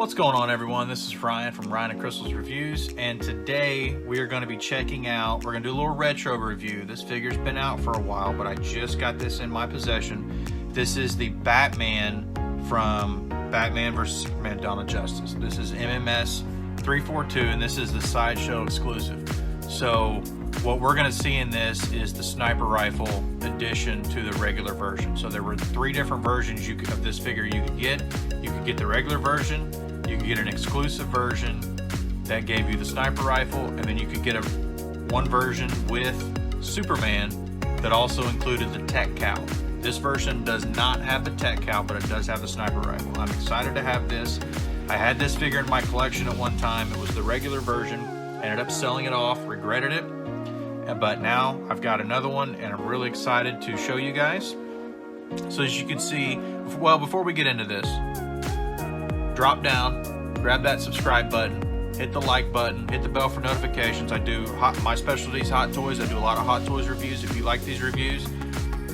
What's going on, everyone? This is Ryan from Ryan and Crystal's Reviews, and today we are going to be checking out, we're going to do a little retro review. This figure's been out for a while, but I just got this in my possession. This is the Batman from Batman vs. Superman Dawn of Justice. This is MMS 342, and this is the Sideshow Exclusive. So what we're going to see in this is the sniper rifle addition to the regular version. So there were three different versions of this figure you could get. You could get the regular version, you could get an exclusive version that gave you the sniper rifle, and then you could get one version with Superman that also included the tech cowl. This version does not have the tech cowl, but it does have the sniper rifle. I'm excited to have this. I had this figure in my collection at one time. It was the regular version. Ended up selling it off, regretted it. But now I've got another one, and I'm really excited to show you guys. So as you can see, well, before we get into this, drop down, grab that subscribe button, hit the like button, hit the bell for notifications. I do my specialties, hot toys. I do a lot of hot toys reviews. If you like these reviews,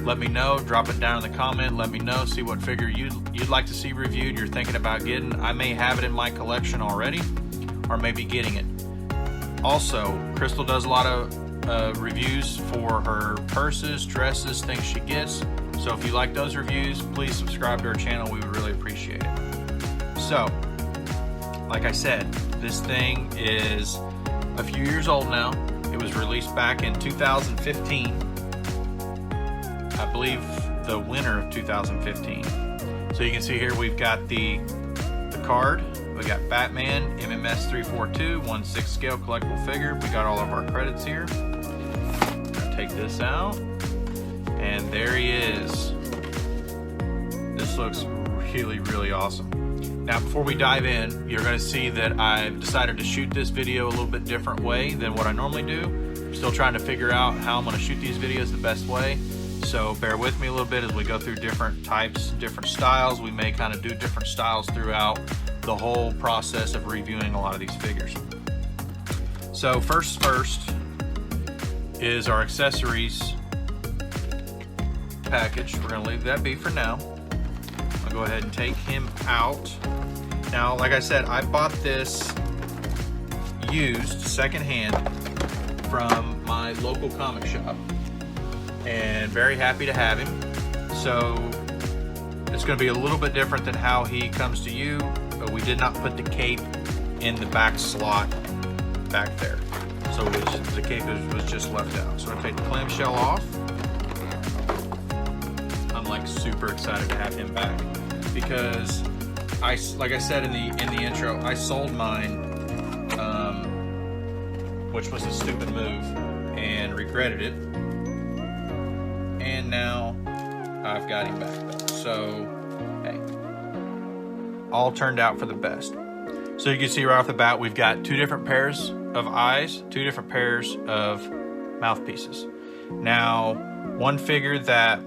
let me know. Drop it down in the comment. Let me know. See what figure you'd like to see reviewed, you're thinking about getting. I may have it in my collection already, or maybe getting it. Also, Crystal does a lot of reviews for her purses, dresses, things she gets. So if you like those reviews, please subscribe to our channel. We would really appreciate it. So, like I said, this thing is a few years old now. It was released back in 2015. I believe the winter of 2015. So you can see here we've got the card. We got Batman, MMS 342, 1/6 scale collectible figure. We got all of our credits here. I'm gonna take this out, and there he is. This looks really, really awesome. Now, before we dive in, you're gonna see that I've decided to shoot this video a little bit different way than what I normally do. I'm still trying to figure out how I'm gonna shoot these videos the best way. So bear with me a little bit as we go through different types, different styles. We may kind of do different styles throughout the whole process of reviewing a lot of these figures. So first is our accessories package. We're gonna leave that be for now. I'll go ahead and take him out. Now, like I said, I bought this used secondhand from my local comic shop, and very happy to have him. So it's going to be a little bit different than how he comes to you, but we did not put the cape in the back slot back there. So the cape was just left out. So I'm going to take the clamshell off. I'm like super excited to have him back because like I said in the intro, I sold mine, which was a stupid move, and regretted it. And now I've got him back though. So, hey, all turned out for the best. So you can see right off the bat, we've got two different pairs of eyes, two different pairs of mouthpieces. Now, one figure that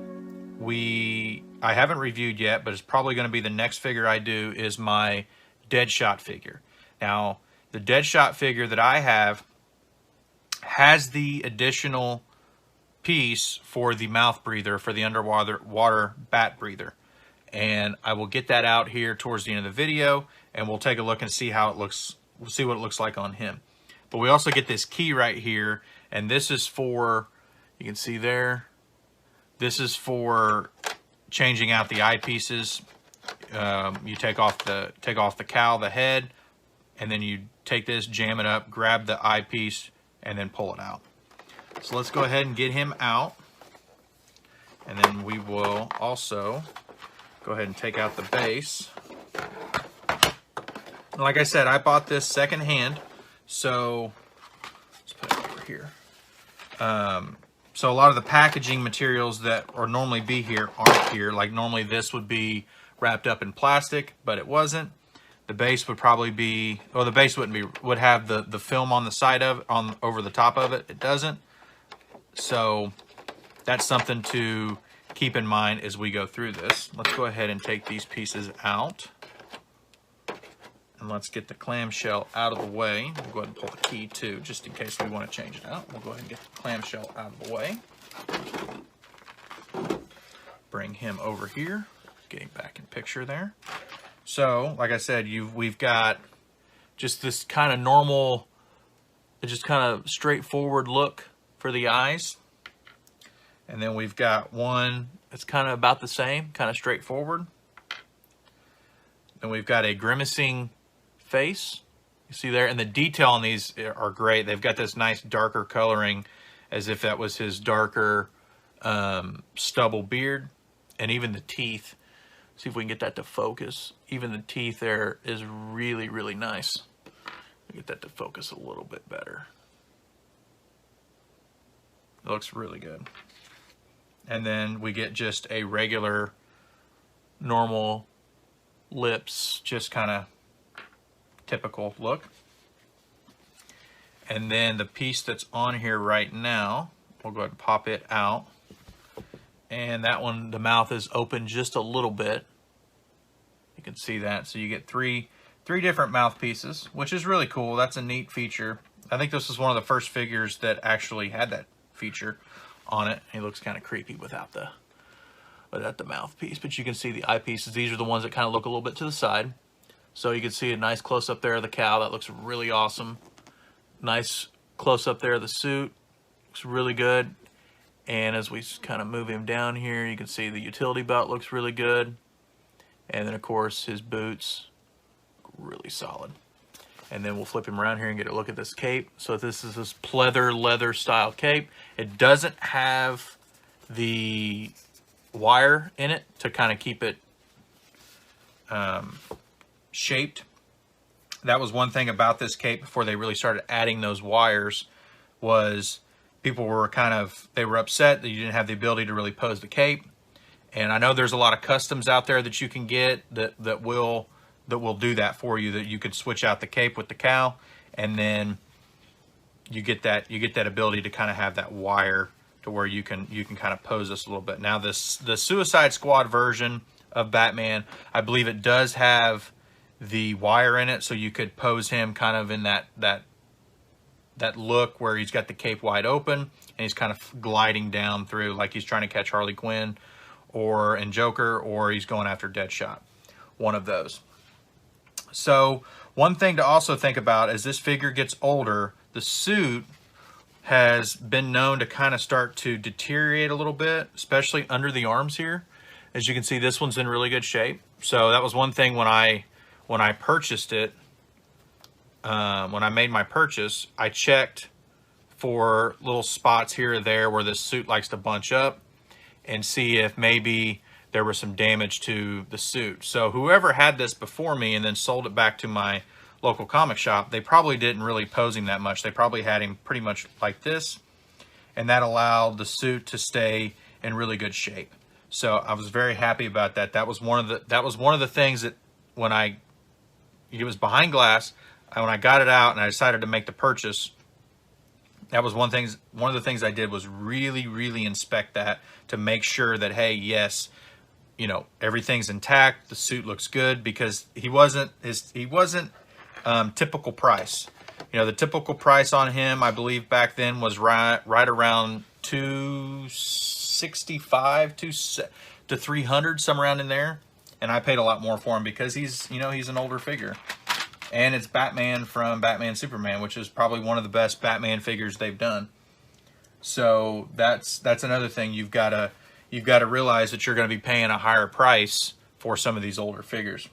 I haven't reviewed yet, but it's probably going to be the next figure I do, is my Deadshot figure. Now, the Deadshot figure that I have has the additional piece for the mouth breather, for the underwater bat breather, and I will get that out here towards the end of the video, and we'll take a look and see how it looks. We'll see what it looks like on him. But we also get this key right here, and this is for, you can see there, this is for changing out the eyepieces. You take off the cowl, the head, and then you take this, jam it up, grab the eyepiece, and then pull it out. So let's go ahead and get him out, and then we will also go ahead and take out the base. Like I said, I bought this secondhand, so let's put it over here. So a lot of the packaging materials that would normally be here aren't here. Like normally this would be wrapped up in plastic, but it wasn't. The base would probably be, or the base wouldn't be, would have the film on the side of it, over the top of it. It doesn't. So that's something to keep in mind as we go through this. Let's go ahead and take these pieces out. And let's get the clamshell out of the way. We'll go ahead and pull the key too, just in case we want to change it out. We'll go ahead and get the clamshell out of the way. Bring him over here. Getting back in picture there. So, like I said, we've got just this kind of normal, just kind of straightforward look for the eyes. And then we've got one that's kind of about the same, kind of straightforward. Then we've got a grimacing face. You see there, and the detail on these are great. They've got this nice darker coloring as if that was his darker stubble beard. And even the teeth, see if we can get that to focus. Even the teeth there is really, really nice. Get that to focus a little bit better. It looks really good. And then we get just a regular, normal lips, just kind of typical look. And then the piece that's on here right now, we'll go ahead and pop it out. And that one, the mouth is open just a little bit. You can see that. So you get three different mouthpieces, which is really cool. That's a neat feature. I think this was one of the first figures that actually had that feature on it. He looks kind of creepy without the mouthpiece, but you can see the eyepieces. These are the ones that kind of look a little bit to the side. So you can see a nice close-up there of the cow. That looks really awesome. Nice close-up there of the suit. Looks really good. And as we kind of move him down here, you can see the utility belt looks really good. And then, of course, his boots, really solid. And then we'll flip him around here and get a look at this cape. So this is this pleather leather style cape. It doesn't have the wire in it to kind of keep it shaped. That was one thing about this cape before they really started adding those wires, was people were they were upset that you didn't have the ability to really pose the cape. And I know there's a lot of customs out there that you can get that will do that for you, that you could switch out the cape with the cow, and then you get that ability to kind of have that wire to where you can kind of pose this a little bit. Now the Suicide Squad version of Batman, I believe it does have the wire in it, so you could pose him kind of in that look where he's got the cape wide open and he's kind of gliding down through like he's trying to catch Harley Quinn and Joker, or he's going after Deadshot. One of those. So one thing to also think about as this figure gets older, the suit has been known to kind of start to deteriorate a little bit, especially under the arms here. As you can see, this one's in really good shape. So that was one thing when I purchased it, when I made my purchase, I checked for little spots here or there where this suit likes to bunch up and see if maybe there was some damage to the suit. So whoever had this before me and then sold it back to my local comic shop, they probably didn't really pose him that much. They probably had him pretty much like this, and that allowed the suit to stay in really good shape. So I was very happy about that. That was one of the things that when it was behind glass, when I got it out and I decided to make the purchase, that was one of the things I did was really, really inspect that to make sure that, hey, yes, you know, everything's intact, the suit looks good, because he wasn't typical price. You know, the typical price on him, I believe back then, was right around $265 to $300, somewhere around in there. And I paid a lot more for him because he's an older figure. And it's Batman from Batman Superman, which is probably one of the best Batman figures they've done. So that's another thing you've got to realize, that you're going to be paying a higher price for some of these older figures.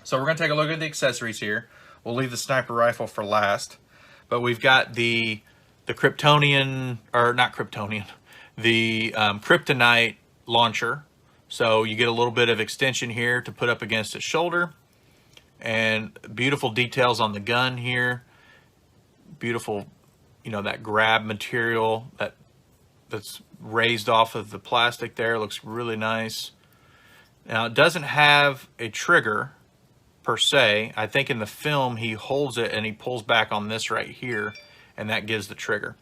So we're going to take a look at the accessories here. We'll leave the sniper rifle for last, but we've got the Kryptonian, or not Kryptonian, the Kryptonite launcher. So you get a little bit of extension here to put up against his shoulder, and beautiful details on the gun here. Beautiful, you know, that grab material that's raised off of the plastic there. Looks really nice. Now it doesn't have a trigger per se. I think in the film he holds it and he pulls back on this right here, and that gives the trigger.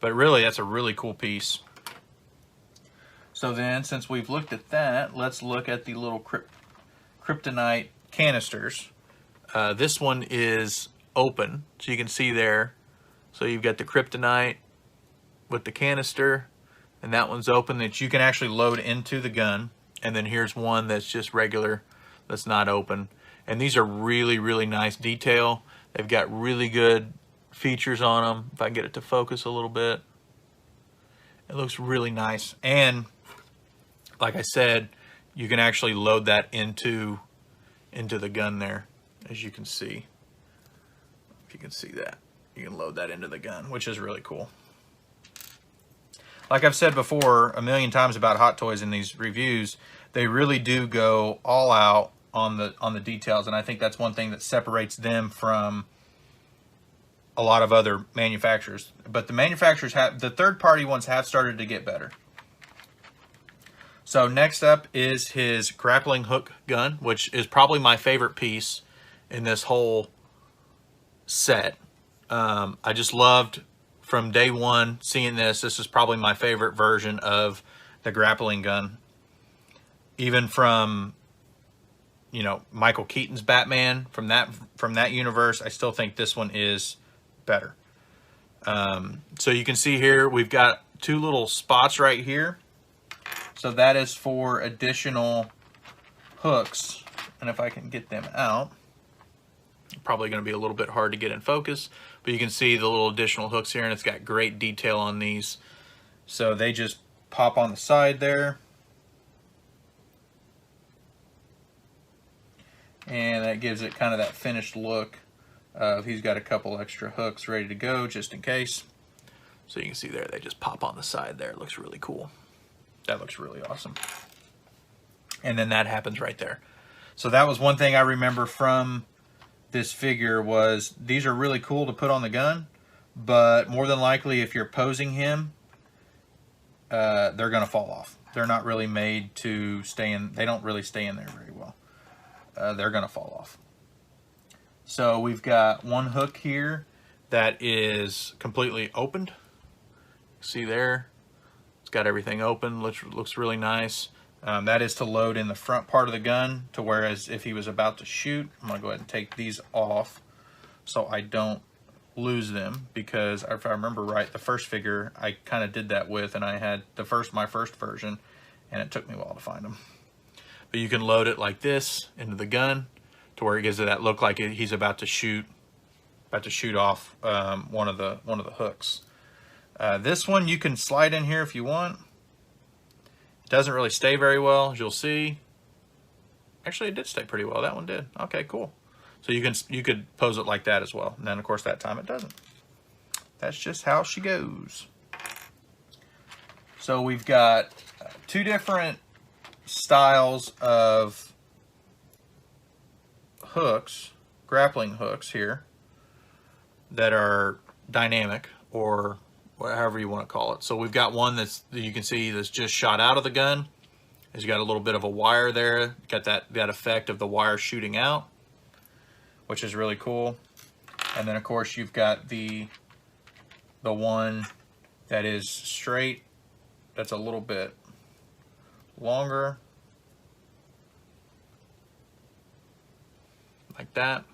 But really, that's a really cool piece. So then, since we've looked at that, let's look at the little Kryptonite canisters. This one is open, so you can see there. So you've got the Kryptonite with the canister, and that one's open that you can actually load into the gun. And then here's one that's just regular that's not open. And these are really, really nice detail. They've got really good features on them. If I can get it to focus a little bit, it looks really nice. And like I said, you can actually load that into the gun there, as you can see. If you can see that, you can load that into the gun, which is really cool. Like I've said before a million times about Hot Toys in these reviews, they really do go all out on the details, and I think that's one thing that separates them from a lot of other manufacturers. But the manufacturers the third-party ones have started to get better. So next up is his Grappling Hook Gun, which is probably my favorite piece in this whole set. I just loved from day one seeing this. This is probably my favorite version of the grappling gun. Even from, you know, Michael Keaton's Batman, from that universe, I still think this one is better. So you can see here, we've got two little spots right here. So that is for additional hooks. And if I can get them out, probably going to be a little bit hard to get in focus, but you can see the little additional hooks here, and it's got great detail on these. So they just pop on the side there. And that gives it kind of that finished look. He's got a couple extra hooks ready to go just in case. So you can see there, they just pop on the side there. It looks really cool. That looks really awesome. And then that happens right there. So that was one thing I remember from this figure, was these are really cool to put on the gun, but more than likely if you're posing him, they're going to fall off. They're not really made to stay in. They don't really stay in there very well. They're going to fall off. So we've got one hook here that is completely opened. See there? It's got everything open. Looks really nice. That is to load in the front part of the gun, to whereas if he was about to shoot, I'm going to go ahead and take these off so I don't lose them, because if I remember right, the first figure I kind of did that with, and I had my first version, and it took me a while to find them. But you can load it like this into the gun to where it gives it that look like he's about to shoot off one of the hooks. This one you can slide in here if you want. It doesn't really stay very well, as you'll see. Actually, it did stay pretty well. That one did. Okay, cool. So you could pose it like that as well. And then of course that time it doesn't. That's just how she goes. So we've got two different styles of hooks, grappling hooks here, that are dynamic, or however you want to call it. So we've got one that you can see that's just shot out of the gun. It's got a little bit of a wire there. Got that effect of the wire shooting out, which is really cool. And then of course you've got the one that is straight, that's a little bit longer, like that.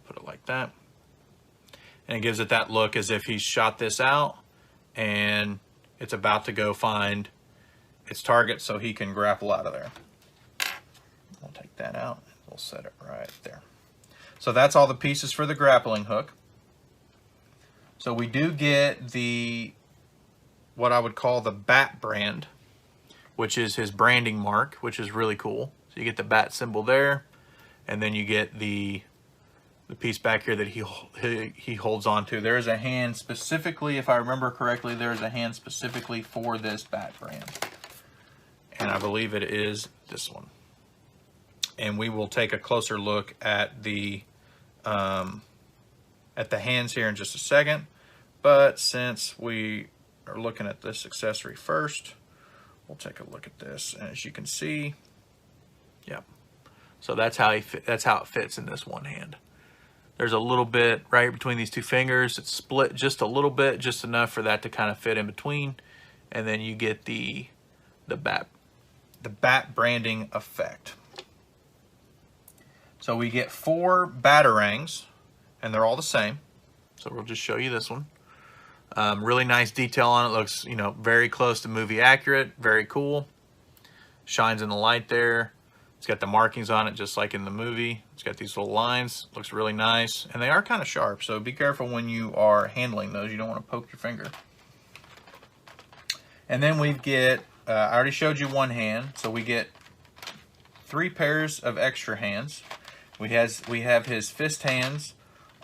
Put it like that. And it gives it that look as if he's shot this out and it's about to go find its target so he can grapple out of there. We'll take that out and we'll set it right there. So that's all the pieces for the grappling hook. So we do get what I would call the Bat brand, which is his branding mark, which is really cool. So you get the Bat symbol there, and then you get the piece back here that he holds on to. There is a hand specifically, if I remember correctly, there is a hand specifically for this Bat brand. And I believe it is this one. And we will take a closer look at the hands here in just a second. But since we are looking at this accessory first, we'll take a look at this. And as you can see, yep. So that's how it fits in this one hand. There's a little bit right between these two fingers. It's split just a little bit, just enough for that to kind of fit in between. And then you get the Bat branding effect. So we get 4 batarangs, and they're all the same. So we'll just show you this one. Really nice detail on it. Looks, very close to movie accurate. Very cool. Shines in the light there. It's got the markings on it just like in the movie. It's got these little lines. Looks really nice. And they are kind of sharp, so be careful when you are handling those. You don't want to poke your finger. And then we get, I already showed you one hand, so we get 3 pairs of extra hands. We have his fist hands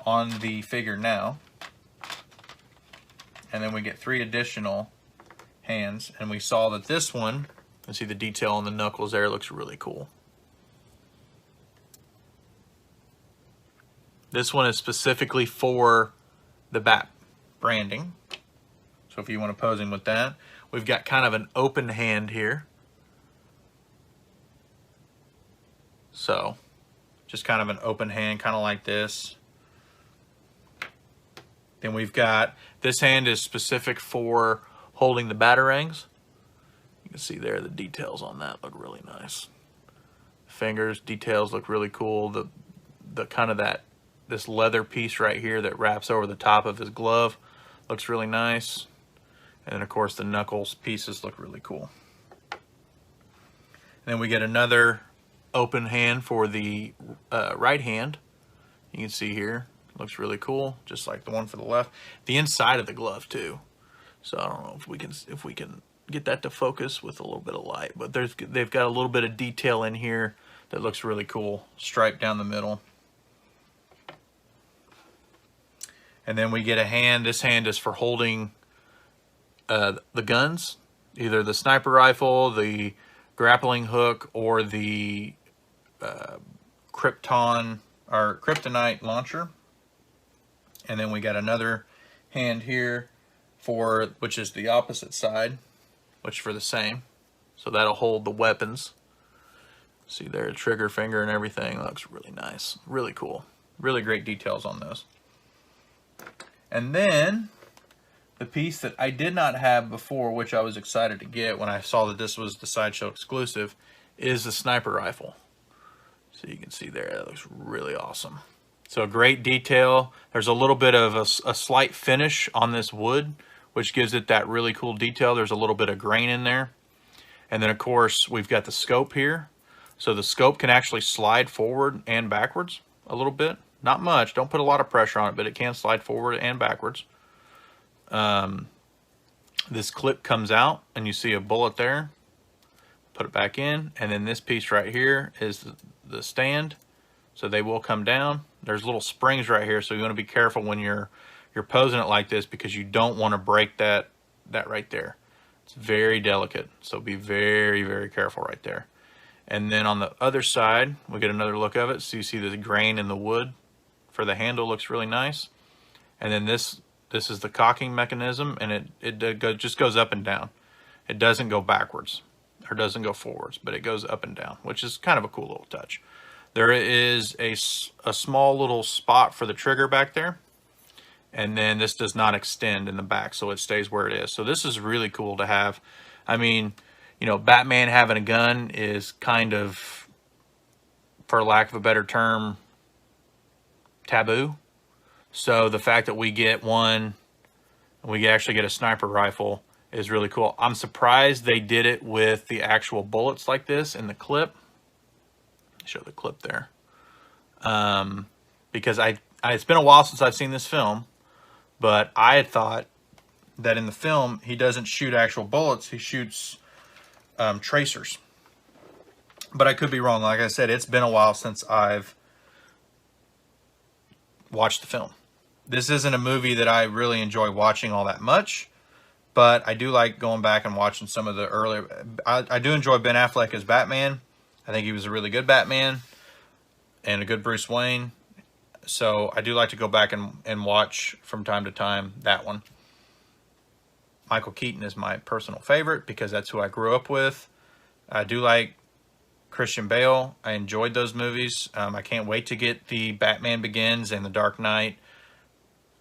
on the figure now. And then we get 3 additional hands. And we saw that this one, you see the detail on the knuckles there, looks really cool. This one is specifically for the Bat branding. So if you want to pose him with that. We've got kind of an open hand here. So just kind of an open hand, kind of like this. Then we've got, this hand is specific for holding the batarangs. You can see there the details on that look really nice. Fingers, details look really cool. The kind of this leather piece right here that wraps over the top of his glove looks really nice. And then of course the knuckles pieces look really cool. And then we get another open hand for the right hand. You can see here, looks really cool, just like the one for the left. The inside of the glove too. So I don't know if we can get that to focus with a little bit of light, but they've got a little bit of detail in here that looks really cool. Stripe down the middle. And then we get a hand. This hand is for holding the guns, either the sniper rifle, the grappling hook, or the Kryptonite launcher. And then we got another hand here which is the opposite side, which for the same. So that'll hold the weapons. See there, trigger finger and everything. That looks really nice, really cool. Really great details on those. And then the piece that I did not have before, which I was excited to get when I saw that this was the Sideshow exclusive, is the sniper rifle. So you can see there, that looks really awesome. So great detail. There's a little bit of a slight finish on this wood, which gives it that really cool detail. There's a little bit of grain in there. And then of course, we've got the scope here. So the scope can actually slide forward and backwards a little bit. Not much, don't put a lot of pressure on it, but it can slide forward and backwards. This clip comes out and you see a bullet there. Put it back in, and then this piece right here is the stand. So they will come down. There's little springs right here, so you want to be careful when you're posing it like this, because you don't want to break that right there. It's very delicate, so be very, very careful right there. And then on the other side, we get another look of it. So you see the grain in the wood for the handle, looks really nice. And then this is the cocking mechanism, and it just goes up and down. It doesn't go backwards or doesn't go forwards, but it goes up and down, which is kind of a cool little touch. There is a small little spot for the trigger back there, and then this does not extend in the back, so it stays where it is. So this is really cool to have. I mean, you know, Batman having a gun is kind of, for lack of a better term, taboo. So the fact that we get one, and we actually get a sniper rifle, is really cool. I'm surprised they did it with the actual bullets like this in the clip. Show the clip there. Because it's been a while since I've seen this film, but I had thought that in the film he doesn't shoot actual bullets, he shoots tracers. But I could be wrong. Like I said, it's been a while since I've watched the film. This isn't a movie that I really enjoy watching all that much, but I do like going back and watching some of the earlier. I do enjoy Ben Affleck as Batman. I think he was a really good Batman and a good Bruce Wayne. So I do like to go back and watch from time to time that one. Michael Keaton is my personal favorite because that's who I grew up with. I do like Christian Bale. I enjoyed those movies. I can't wait to get the Batman Begins and the Dark Knight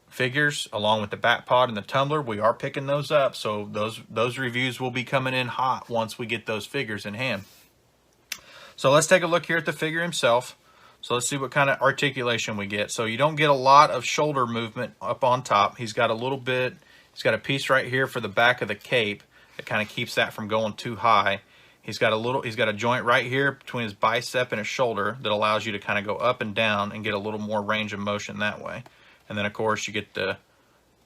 figures along with the Batpod and the tumbler. We are picking those up, so those reviews will be coming in hot once we get those figures in hand. So let's take a look here at the figure himself. So let's see what kind of articulation we get. So you don't get a lot of shoulder movement up on top. He's got a little bit, he's got a piece right here for the back of the cape that kind of keeps that from going too high. He's got a joint right here between his bicep and his shoulder that allows you to kind of go up and down and get a little more range of motion that way. And then of course you get the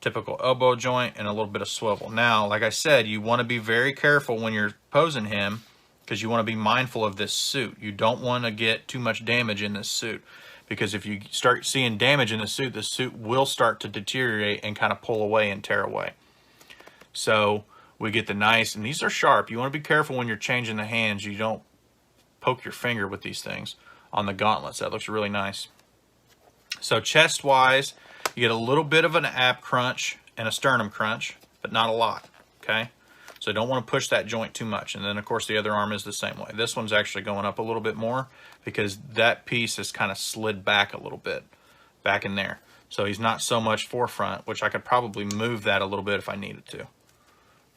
typical elbow joint and a little bit of swivel. Now, like I said, you want to be very careful when you're posing him because you want to be mindful of this suit. You don't want to get too much damage in this suit, because if you start seeing damage in the suit will start to deteriorate and kind of pull away and tear away. So we get the nice, and these are sharp. You want to be careful when you're changing the hands. You don't poke your finger with these things on the gauntlets. That looks really nice. So chest-wise, you get a little bit of an ab crunch and a sternum crunch, but not a lot, okay? So don't want to push that joint too much. And then, of course, the other arm is the same way. This one's actually going up a little bit more because that piece is kind of slid back a little bit, back in there. So he's not so much forefront, which I could probably move that a little bit if I needed to.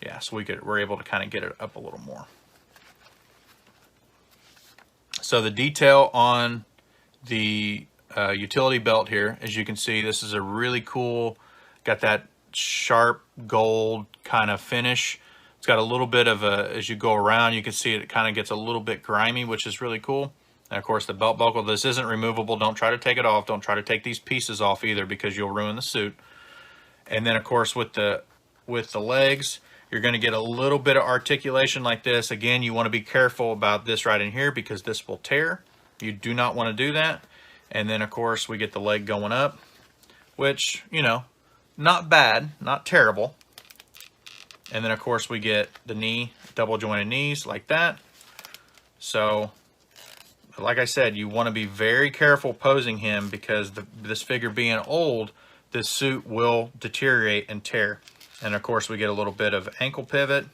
Yeah, so we're able to kind of get it up a little more. So the detail on the utility belt here, as you can see, this is a really cool, got that sharp gold kind of finish. It's got a little bit of a, as you go around, you can see it kind of gets a little bit grimy, which is really cool. And of course the belt buckle, this isn't removable. Don't try to take it off. Don't try to take these pieces off either, because you'll ruin the suit. And then of course with the legs, you're going to get a little bit of articulation like this. Again, you want to be careful about this right in here because this will tear. You do not want to do that. And then of course we get the leg going up, which, you know, not bad, not terrible. And then of course we get the knee, double jointed knees like that. So like I said, you want to be very careful posing him because this figure being old, this suit will deteriorate and tear. And of course we get a little bit of ankle pivot,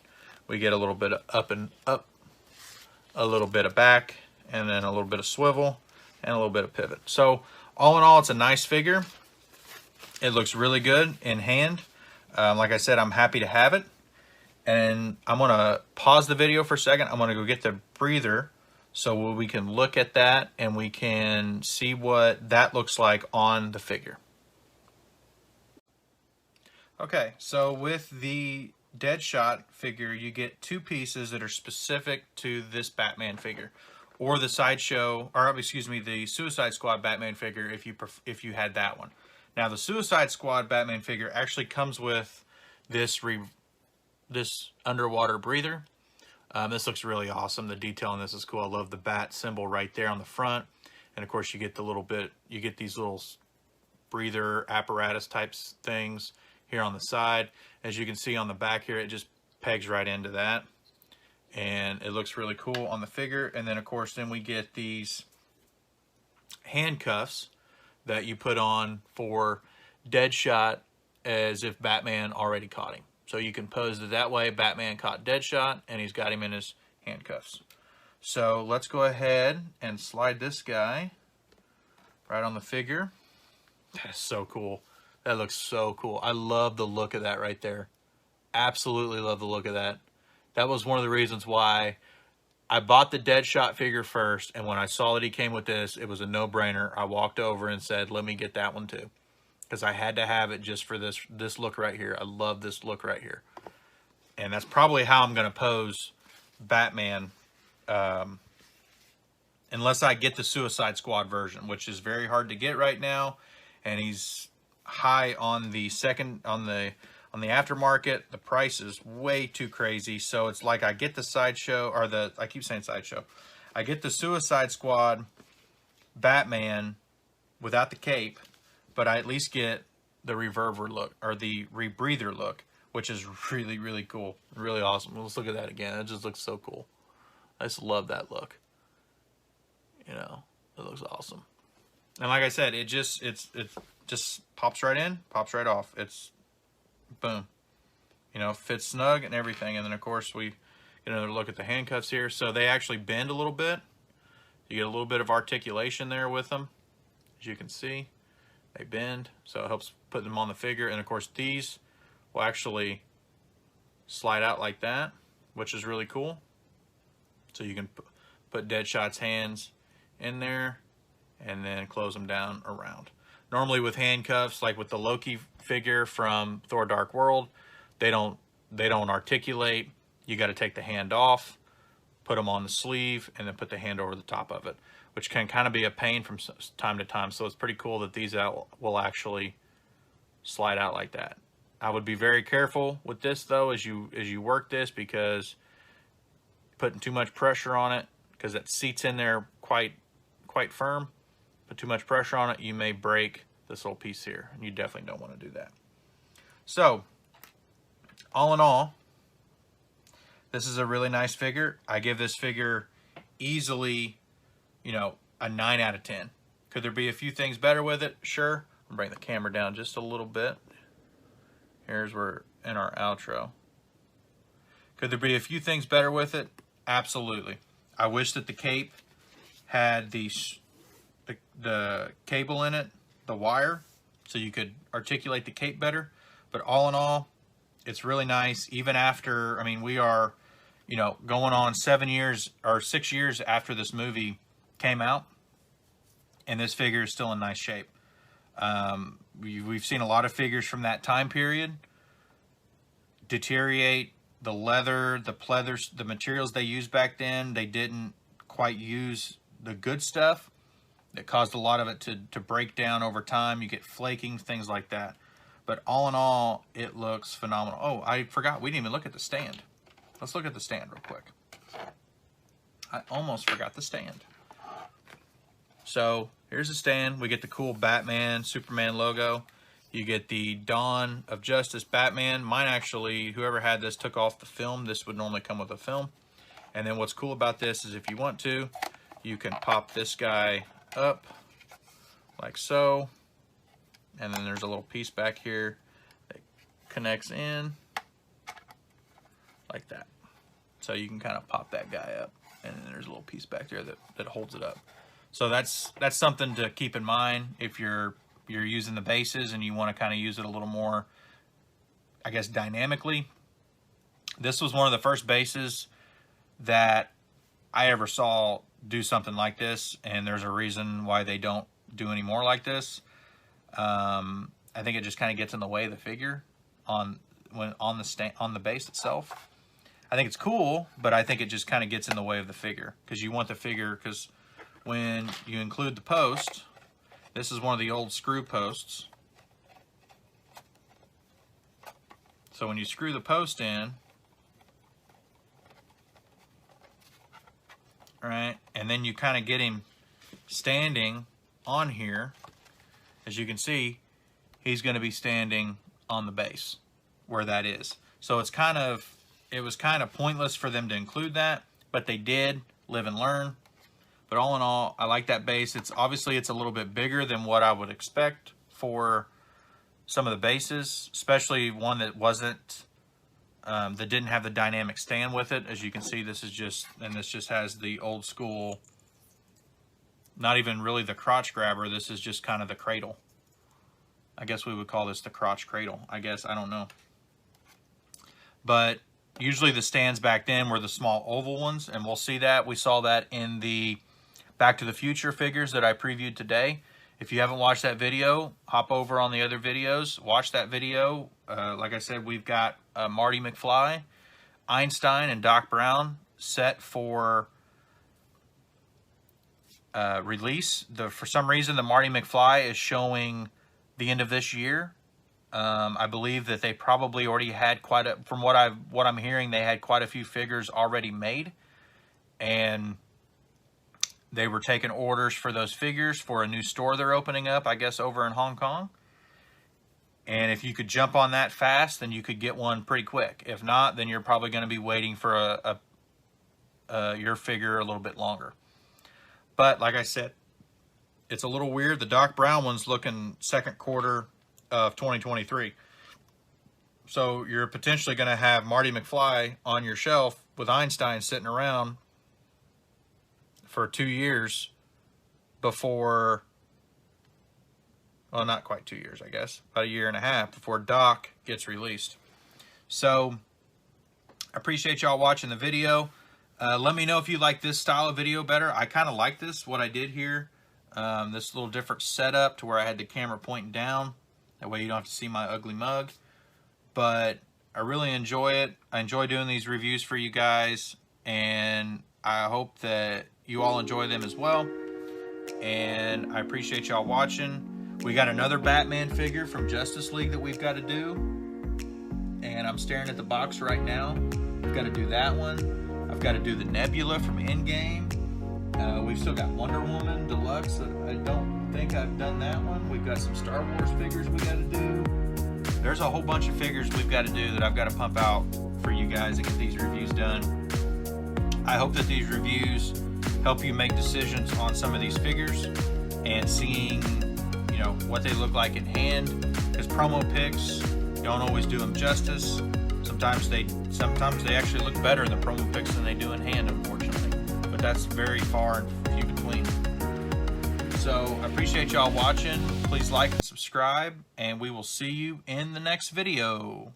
we get a little bit of up and up, a little bit of back, and then a little bit of swivel and a little bit of pivot. So all in all, it's a nice figure. It looks really good in hand. Like I said, I'm happy to have it. And I'm gonna pause the video for a second. I'm gonna go get the breather so we can look at that and we can see what that looks like on the figure. Okay, so with the Deadshot figure, you get two pieces that are specific to this Batman figure, or the Sideshow, or excuse me, the Suicide Squad Batman figure if you had that one. Now the Suicide Squad Batman figure actually comes with this underwater breather. This looks really awesome. The detail on this is cool. I love the bat symbol right there on the front, and of course you get these little breather apparatus types things here on the side. As you can see on the back here, it just pegs right into that, and it looks really cool on the figure. And then of course then we get these handcuffs that you put on for Deadshot as if Batman already caught him. So you can pose it that way. Batman caught Deadshot and he's got him in his handcuffs. So let's go ahead and slide this guy right on the figure. That's so cool. That looks so cool. I love the look of that right there. Absolutely love the look of that. That was one of the reasons why I bought the Deadshot figure first, and when I saw that he came with this, it was a no-brainer. I walked over and said, let me get that one too, because I had to have it just for this look right here. I love this look right here. And that's probably how I'm going to pose Batman, unless I get the Suicide Squad version, which is very hard to get right now, and he's high on the aftermarket. The price is way too crazy. So it's like I get the Sideshow, or I keep saying Sideshow. I get the Suicide Squad Batman without the cape, but I at least get the reverber look, or the rebreather look, which is really, really cool. Really awesome. Let's look at that again. It just looks so cool. I just love that look. You know, it looks awesome. And like I said, it just pops right in, pops right off. It's boom. You know, fits snug and everything. And then of course we get another look at the handcuffs here. So they actually bend a little bit. You get a little bit of articulation there with them. As you can see, they bend. So it helps put them on the figure. And of course these will actually slide out like that, which is really cool. So you can put Deadshot's hands in there and then close them down around. Normally with handcuffs, like with the Loki figure from Thor Dark World, they don't articulate. You got to take the hand off. put them on the sleeve, and then put the hand over the top of it, which can kind of be a pain from time to time. So it's pretty cool that these will actually slide out like that. I would be very careful with this though as you work this, because putting too much pressure on it, because that seats in there quite firm. Put too much pressure on it, you may break this little piece here, and you definitely don't want to do that. So all in all, this is a really nice figure. I give this figure easily, you know, a 9 out of 10. Could there be a few things better with it? Sure. I'll bring the camera down just a little bit. Here's where in our outro. Could there be a few things better with it? Absolutely. I wish that the cape had the cable in it, the wire, so you could articulate the cape better. But all in all, it's really nice. Even after, I mean, we are, you know, going on 7 years or 6 years after this movie came out, and this figure is still in nice shape. We've seen a lot of figures from that time period deteriorate. The leather, the pleathers, the materials they used back then, they didn't quite use the good stuff. It caused a lot of it to break down over time. You get flaking, things like that. But all in all, it looks phenomenal. Oh, I forgot, we didn't even look at the stand. Let's look at the stand real quick. I almost forgot the stand. So here's the stand. We get the cool Batman, Superman logo. You get the Dawn of Justice Batman. Mine actually, whoever had this took off the film. This would normally come with a film. And then what's cool about this is if you want to, you can pop this guy up like so. And then there's a little piece back here that connects in like that. So you can kind of pop that guy up. And then there's a little piece back there that holds it up. So that's something to keep in mind if you're using the bases and you want to kind of use it a little more, I guess, dynamically. This was one of the first bases that I ever saw do something like this, and there's a reason why they don't do any more like this. I think it just kind of gets in the way of the figure on the base itself. I think it's cool, but I think it just kind of gets in the way of the figure, because you want the figure, because when you include the post, this is one of the old screw posts. So when you screw the post in, right, and then you kind of get him standing on here, as you can see, he's going to be standing on the base where that is. So it was kind of pointless for them to include that, but they did. Live and learn. But all in all, I like that base. It's obviously a little bit bigger than what I would expect for some of the bases, especially one that wasn't that didn't have the dynamic stand with it. As you can see, this just has the old school, not even really the crotch grabber. This is just kind of the cradle. I guess we would call this the crotch cradle. I guess, I don't know. But usually the stands back then were the small oval ones, and we'll see that. We saw that in the Back to the Future figures that I previewed today. If you haven't watched that video, hop over on the other videos, watch that video. Like I said, we've got Marty McFly, Einstein, and Doc Brown set for release. For some reason, the Marty McFly is showing the end of this year. I believe that they probably already had from what I'm hearing, they had quite a few figures already made, and they were taking orders for those figures for a new store they're opening up, I guess, over in Hong Kong. And if you could jump on that fast, then you could get one pretty quick. If not, then you're probably going to be waiting for your figure a little bit longer. But like I said, it's a little weird. The Doc Brown one's looking second quarter of 2023. So you're potentially going to have Marty McFly on your shelf with Einstein sitting around for 2 years before, well, not quite 2 years, I guess, about 1.5 years before Doc gets released. So I appreciate y'all watching the video. Let me know if you like this style of video better. I kind of like this, what I did here. This little different setup to where I had the camera pointing down. That way you don't have to see my ugly mug. But I really enjoy it. I enjoy doing these reviews for you guys. And I hope that you all enjoy them as well. And I appreciate y'all watching. We got another Batman figure from Justice League that we've got to do. And I'm staring at the box right now. I've got to do that one. I've got to do the Nebula from Endgame. We've still got Wonder Woman Deluxe. I don't think I've done that one. We've got some Star Wars figures we got to do. There's a whole bunch of figures we've got to do that I've got to pump out for you guys and get these reviews done. I hope that these reviews help you make decisions on some of these figures and seeing, you know, what they look like in hand, because promo pics don't always do them justice. Sometimes they actually look better in the promo pics than they do in hand, unfortunately. But that's very far and few between. So I appreciate y'all watching. Please like and subscribe, and we will see you in the next video.